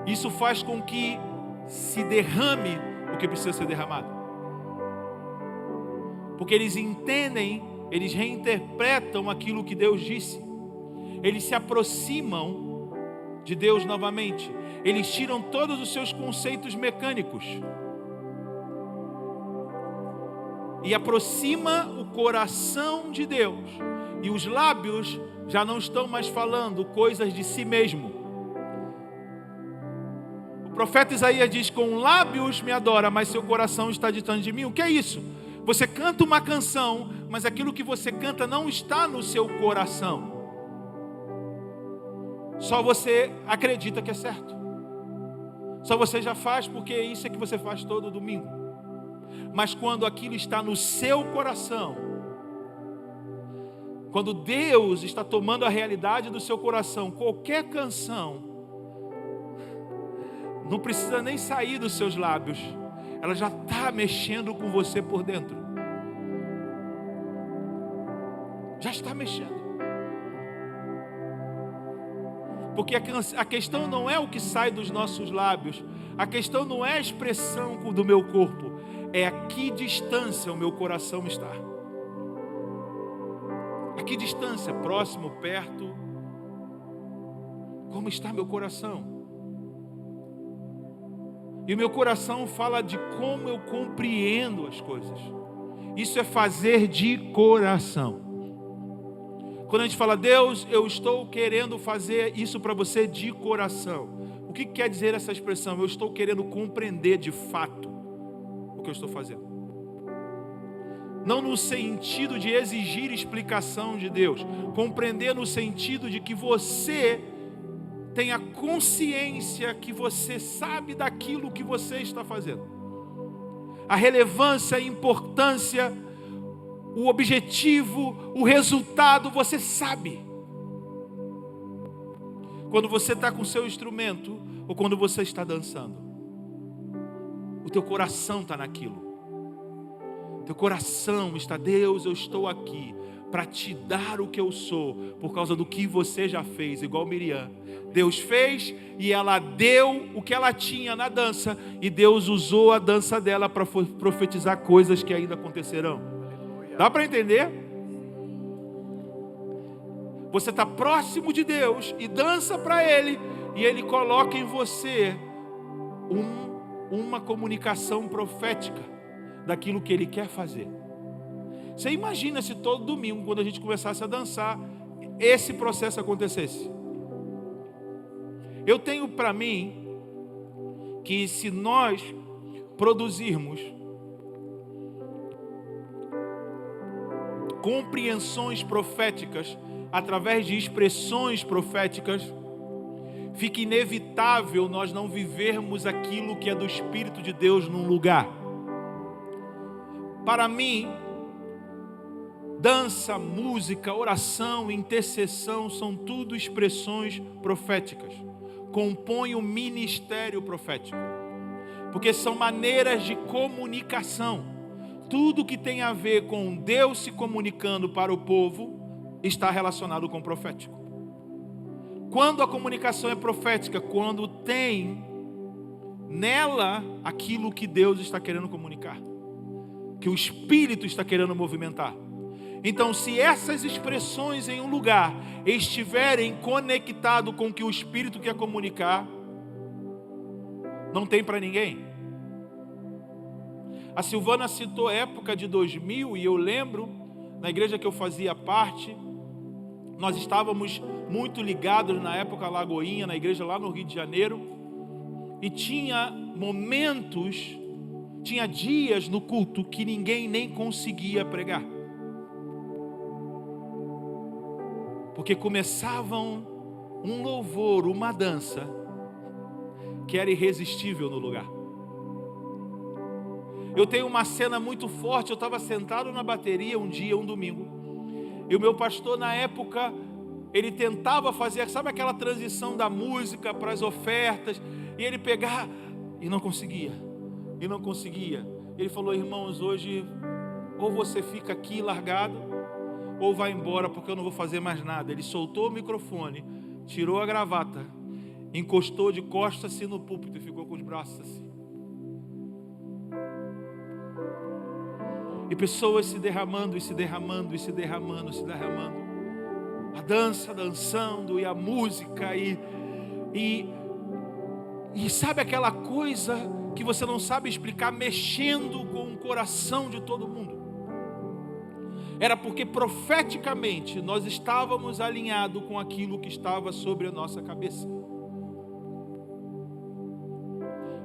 Isso faz com que se derrame o que precisa ser derramado. Porque eles entendem, eles reinterpretam aquilo que Deus disse. Eles se aproximam de Deus novamente. Eles tiram todos os seus conceitos mecânicos e aproxima o coração de Deus. E os lábios já não estão mais falando coisas de si mesmo. O profeta Isaías diz: com lábios me adora, mas seu coração está distante de mim. O que é isso? Você canta uma canção, mas aquilo que você canta não está no seu coração. Só você acredita que é certo. Só você já faz porque isso é que você faz todo domingo. Mas quando aquilo está no seu coração, quando Deus está tomando a realidade do seu coração, qualquer canção não precisa nem sair dos seus lábios, ela já está mexendo com você por dentro. Já está mexendo. Porque a questão não é o que sai dos nossos lábios, a questão não é a expressão do meu corpo, é a que distância o meu coração está. A que distância, próximo, perto, como está meu coração? E o meu coração fala de como eu compreendo as coisas. Isso é fazer de coração. Quando a gente fala, Deus, eu estou querendo fazer isso para você de coração. O que quer dizer essa expressão? Eu estou querendo compreender de fato o que eu estou fazendo. Não no sentido de exigir explicação de Deus. Compreender no sentido de que você tenha consciência que você sabe daquilo que você está fazendo. A relevância, a importância, o objetivo, o resultado, você sabe. Quando você está com o seu instrumento ou quando você está dançando, o teu coração está naquilo. Teu coração está, Deus, eu estou aqui para te dar o que eu sou, por causa do que você já fez, igual Miriam. Deus fez e ela deu o que ela tinha na dança, e Deus usou a dança dela para profetizar coisas que ainda acontecerão. Dá para entender? Você está próximo de Deus e dança para Ele, e Ele coloca em você uma comunicação profética daquilo que Ele quer fazer. Você imagina se todo domingo, quando a gente começasse a dançar, esse processo acontecesse. Eu tenho para mim que se nós produzirmos compreensões proféticas através de expressões proféticas, fica inevitável nós não vivermos aquilo que é do Espírito de Deus num lugar. Para mim, dança, música, oração, intercessão são tudo expressões proféticas. Compõem o ministério profético, porque são maneiras de comunicação. Tudo que tem a ver com Deus se comunicando para o povo está relacionado com o profético. Quando a comunicação é profética, quando tem nela aquilo que Deus está querendo comunicar, que o Espírito está querendo movimentar. Então, se essas expressões em um lugar estiverem conectadas com o que o Espírito quer comunicar, não tem para ninguém. A Silvana citou a época de 2000 e eu lembro, na igreja que eu fazia parte, nós estávamos muito ligados na época à Lagoinha, na igreja lá no Rio de Janeiro, e tinha momentos, tinha dias no culto que ninguém nem conseguia pregar, porque começavam um louvor, uma dança que era irresistível no lugar. Eu tenho uma cena muito forte. Eu estava sentado na bateria um dia, um domingo, e o meu pastor na época, ele tentava fazer, sabe aquela transição da música para as ofertas, e ele pegava e não conseguia, e não conseguia. Ele falou: irmãos, hoje ou você fica aqui largado, ou vai embora, porque eu não vou fazer mais nada. Ele soltou o microfone, tirou a gravata, encostou de costas assim no púlpito e ficou com os braços assim. E pessoas se derramando, e se derramando, e se derramando, se derramando. A dança dançando, e a música, e sabe aquela coisa que você não sabe explicar, mexendo com o coração de todo mundo. Era porque profeticamente nós estávamos alinhados com aquilo que estava sobre a nossa cabeça.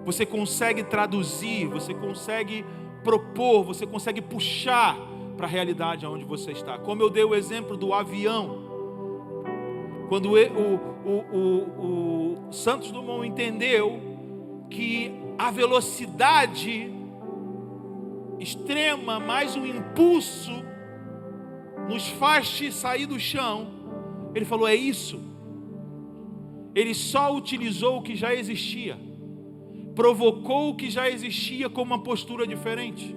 Você consegue traduzir, você consegue propor, você consegue puxar para a realidade onde você está. Como eu dei o exemplo do avião, quando o Santos Dumont entendeu que a velocidade extrema mais um impulso nos faz sair do chão, ele falou: é isso. Ele só utilizou o que já existia, provocou o que já existia com uma postura diferente.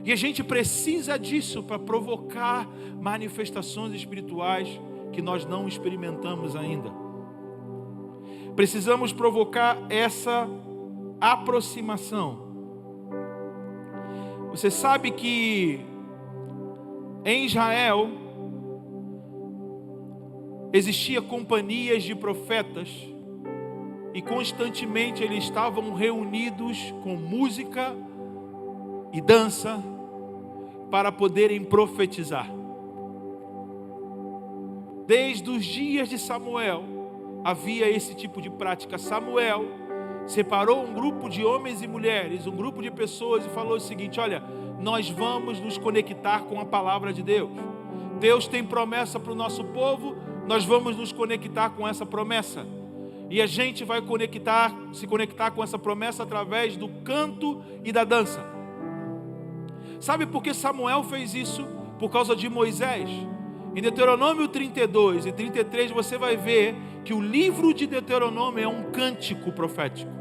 E a gente precisa disso para provocar manifestações espirituais que nós não experimentamos ainda. Precisamos provocar essa aproximação. Você sabe que em Israel existia companhias de profetas, e constantemente eles estavam reunidos com música e dança para poderem profetizar. Desde os dias de Samuel havia esse tipo de prática. Samuel separou um grupo de homens e mulheres, um grupo de pessoas, e falou o seguinte: olha, nós vamos nos conectar com a palavra de Deus. Deus tem promessa para o nosso povo, nós vamos nos conectar com essa promessa. E a gente vai se conectar com essa promessa através do canto e da dança. Sabe por que Samuel fez isso? Por causa de Moisés. Em Deuteronômio 32 e 33 você vai ver que o livro de Deuteronômio é um cântico profético.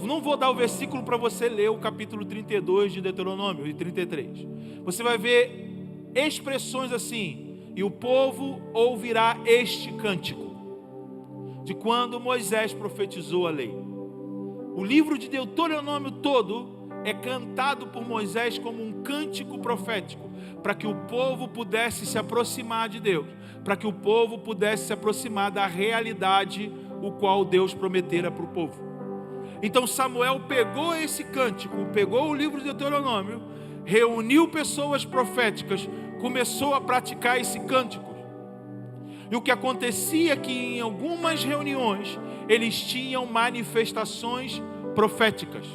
Não vou dar o versículo para você ler o capítulo 32 de Deuteronômio e 33. Você vai ver expressões assim: e o povo ouvirá este cântico, de quando Moisés profetizou a lei. O livro de Deuteronômio todo é cantado por Moisés como um cântico profético, para que o povo pudesse se aproximar de Deus, para que o povo pudesse se aproximar da realidade o qual Deus prometera para o povo. Então Samuel pegou esse cântico, pegou o livro de Deuteronômio reuniu pessoas proféticas, começou a praticar esse cântico. E o que acontecia é que em algumas reuniões, eles tinham manifestações proféticas,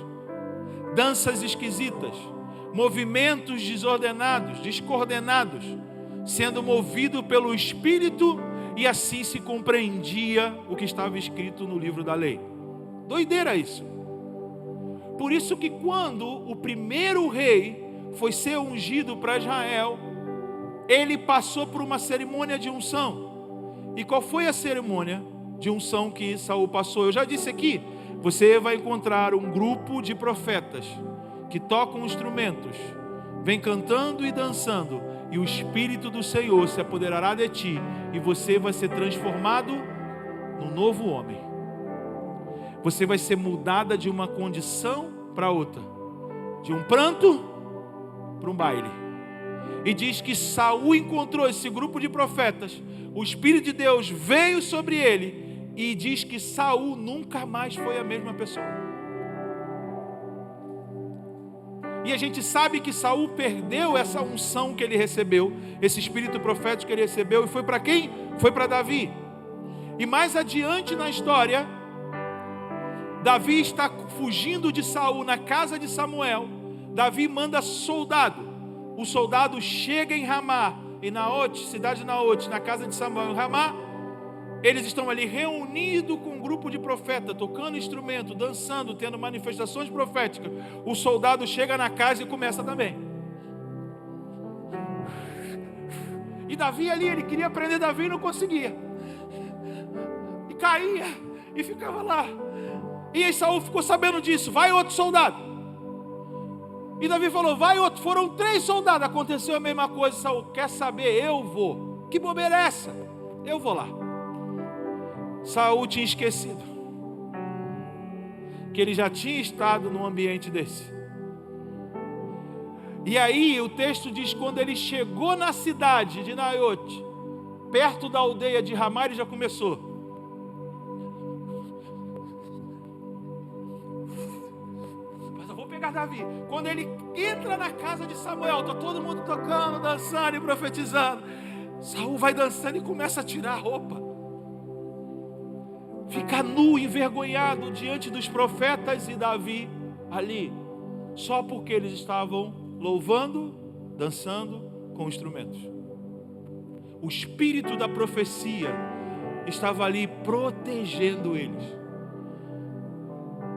danças esquisitas, movimentos desordenados, descoordenados, sendo movido pelo Espírito, e assim se compreendia o que estava escrito no livro da lei. Doideira isso. Por isso que quando o primeiro rei foi ser ungido para Israel, ele passou por uma cerimônia de unção. E qual foi a cerimônia de unção que Saul passou? Eu já disse aqui, você vai encontrar um grupo de profetas que tocam instrumentos, vem cantando e dançando, e o Espírito do Senhor se apoderará de ti, e você vai ser transformado num novo homem. Você vai ser mudada de uma condição para outra, de um pranto para um baile. E diz que Saul encontrou esse grupo de profetas, o Espírito de Deus veio sobre ele, e diz que Saul nunca mais foi a mesma pessoa. E a gente sabe que Saul perdeu essa unção que ele recebeu, esse espírito profético que ele recebeu, e foi para quem? Foi para Davi. E mais adiante na história, Davi está fugindo de Saul na casa de Samuel. Davi manda soldado. O soldado chega em Ramá, em Naote, cidade de Naote, na casa de Samuel em Ramá. Eles estão ali reunidos com um grupo de profetas, tocando instrumento, dançando, tendo manifestações proféticas. O soldado chega na casa e começa também. E Davi ali, ele queria prender Davi e não conseguia. E caía, e ficava lá. E aí Saul ficou sabendo disso, vai outro soldado. E Davi falou, vai outro, foram 3 soldados, aconteceu a mesma coisa. Saul, quer saber, eu vou. Que bobeira é essa? Eu vou lá. Saul tinha esquecido que ele já tinha estado num ambiente desse. E aí o texto diz, quando ele chegou na cidade de Naiote, perto da aldeia de Ramá, ele já começou. Mas eu vou pegar Davi. Quando ele entra na casa de Samuel, está todo mundo tocando, dançando e profetizando. Saul vai dançando e começa a tirar a roupa. Fica nu, envergonhado diante dos profetas, e Davi ali, só porque eles estavam louvando, dançando com instrumentos. O espírito da profecia estava ali protegendo eles.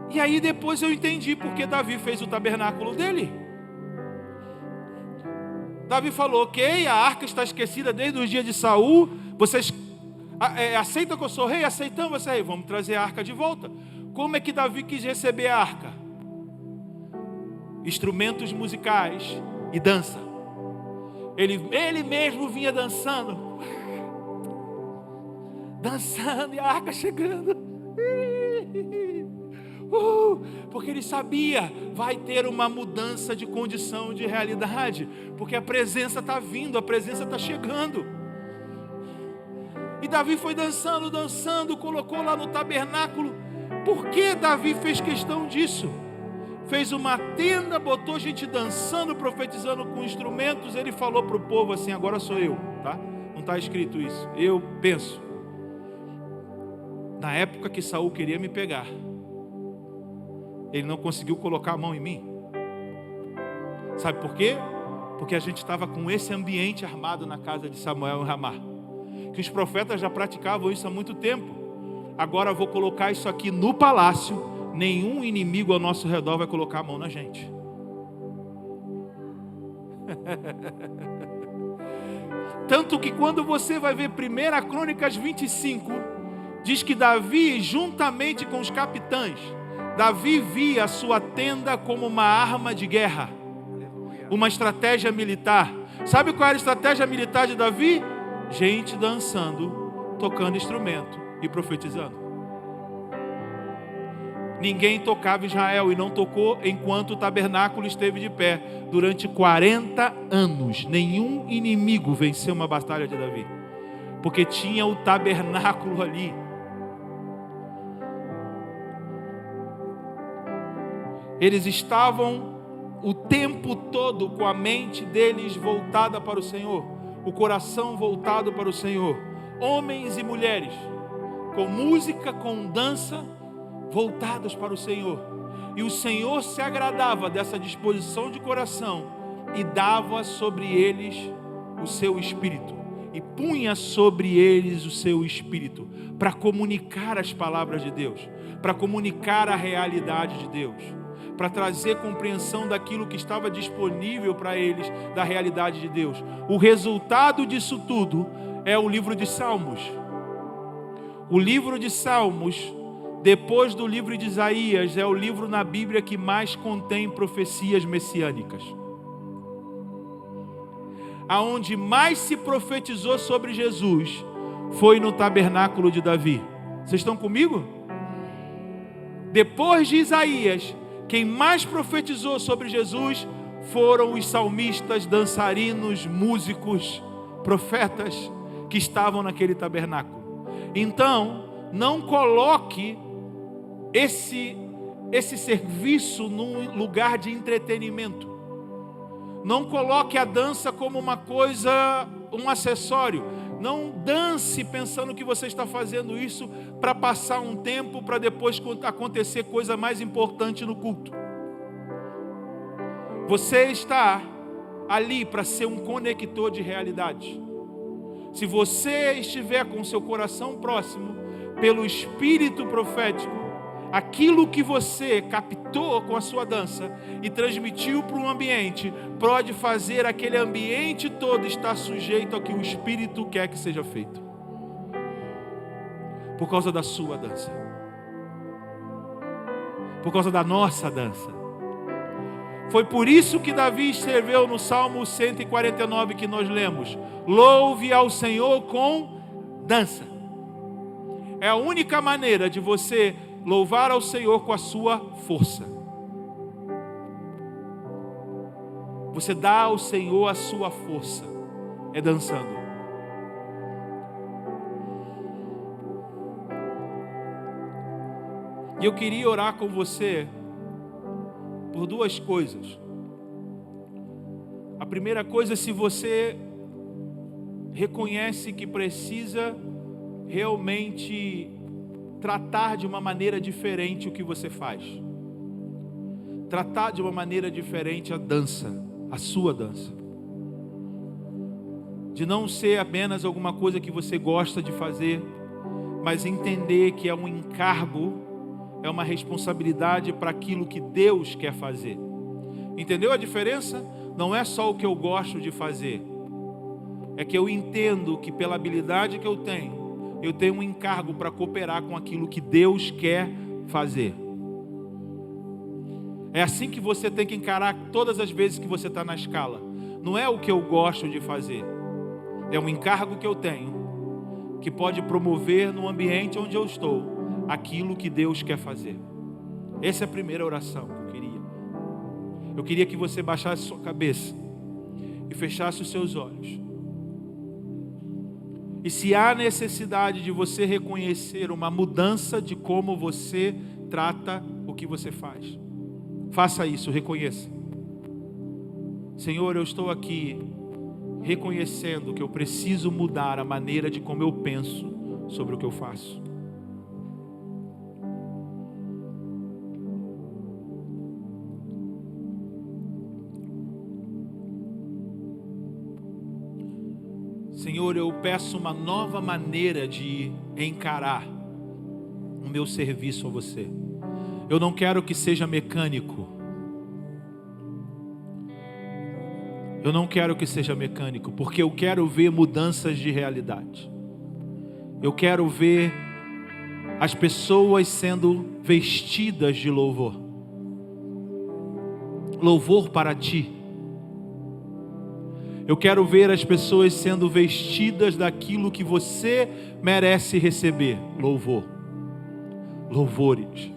E aí depois eu entendi porque Davi fez o tabernáculo dele. Davi falou, ok, a arca está esquecida desde os dias de Saul, vocês aceitam que eu sou rei? Aceitamos, rei. Vamos trazer a arca de volta. Como é que Davi quis receber a arca? Instrumentos musicais e dança. Ele mesmo vinha dançando. Dançando, e a arca chegando. Porque ele sabia, vai ter uma mudança de condição, de realidade. Porque a presença está vindo, a presença está chegando. E Davi foi dançando, dançando, colocou lá no tabernáculo. Por que Davi fez questão disso? Fez uma tenda, botou gente dançando, profetizando com instrumentos. Ele falou para o povo assim, agora sou eu, tá? Não está escrito isso. Eu penso. Na época que Saul queria me pegar, ele não conseguiu colocar a mão em mim. Sabe por quê? Porque a gente estava com esse ambiente armado na casa de Samuel em Ramá. Que os profetas já praticavam isso há muito tempo. Agora eu vou colocar isso aqui no palácio. Nenhum inimigo ao nosso redor vai colocar a mão na gente. Tanto que quando você vai ver 1 Crônicas 25, diz que Davi, juntamente com os capitães, Davi via a sua tenda como uma arma de guerra, uma estratégia militar. Sabe qual era a estratégia militar de Davi? Gente dançando, tocando instrumento e profetizando. Ninguém tocava Israel e não tocou enquanto o tabernáculo esteve de pé. Durante 40 anos, nenhum inimigo venceu uma batalha de Davi, porque tinha o tabernáculo ali. Eles estavam o tempo todo com a mente deles voltada para o Senhor, o coração voltado para o Senhor. Homens e mulheres, com música, com dança, voltados para o Senhor. E o Senhor se agradava dessa disposição de coração e dava sobre eles o seu Espírito. E punha sobre eles o seu Espírito para comunicar as palavras de Deus, para comunicar a realidade de Deus, para trazer compreensão daquilo que estava disponível para eles, da realidade de Deus. O resultado disso tudo é o livro de Salmos. O livro de Salmos, depois do livro de Isaías, é o livro na Bíblia que mais contém profecias messiânicas. Aonde mais se profetizou sobre Jesus foi no tabernáculo de Davi. Vocês estão comigo? Depois de Isaías, quem mais profetizou sobre Jesus foram os salmistas, dançarinos, músicos, profetas que estavam naquele tabernáculo. Então, não coloque esse serviço num lugar de entretenimento. Não coloque a dança como uma coisa, um acessório. Não dance pensando que você está fazendo isso para passar um tempo, para depois acontecer coisa mais importante no culto. Você está ali para ser um conector de realidade. Se você estiver com o seu coração próximo, pelo Espírito profético, aquilo que você captou com a sua dança e transmitiu para um ambiente, pode fazer aquele ambiente todo estar sujeito ao que o Espírito quer que seja feito. Por causa da sua dança. Por causa da nossa dança. Foi por isso que Davi escreveu no Salmo 149 que nós lemos: louve ao Senhor com dança. É a única maneira de você louvar ao Senhor com a sua força. Você dá ao Senhor a sua força. É dançando. E eu queria orar com você por duas coisas. A primeira coisa, se você reconhece que precisa realmente tratar de uma maneira diferente o que você faz. Tratar de uma maneira diferente a dança, a sua dança. De não ser apenas alguma coisa que você gosta de fazer, mas entender que é um encargo, é uma responsabilidade para aquilo que Deus quer fazer. Entendeu a diferença? Não é só o que eu gosto de fazer. É que eu entendo que pela habilidade que eu tenho um encargo para cooperar com aquilo que Deus quer fazer. É assim que você tem que encarar todas as vezes que você está na escala. Não é o que eu gosto de fazer. É um encargo que eu tenho, que pode promover no ambiente onde eu estou, aquilo que Deus quer fazer. Essa é a primeira oração que eu queria. Eu queria que você baixasse sua cabeça e fechasse os seus olhos. E se há necessidade de você reconhecer uma mudança de como você trata o que você faz, faça isso, reconheça. Senhor, eu estou aqui reconhecendo que eu preciso mudar a maneira de como eu penso sobre o que eu faço. Senhor, eu peço uma nova maneira de encarar o meu serviço a você. Eu não quero que seja mecânico. Eu não quero que seja mecânico, porque eu quero ver mudanças de realidade. Eu quero ver as pessoas sendo vestidas de louvor. Louvor para ti. Eu quero ver as pessoas sendo vestidas daquilo que você merece receber. Louvor. Louvores.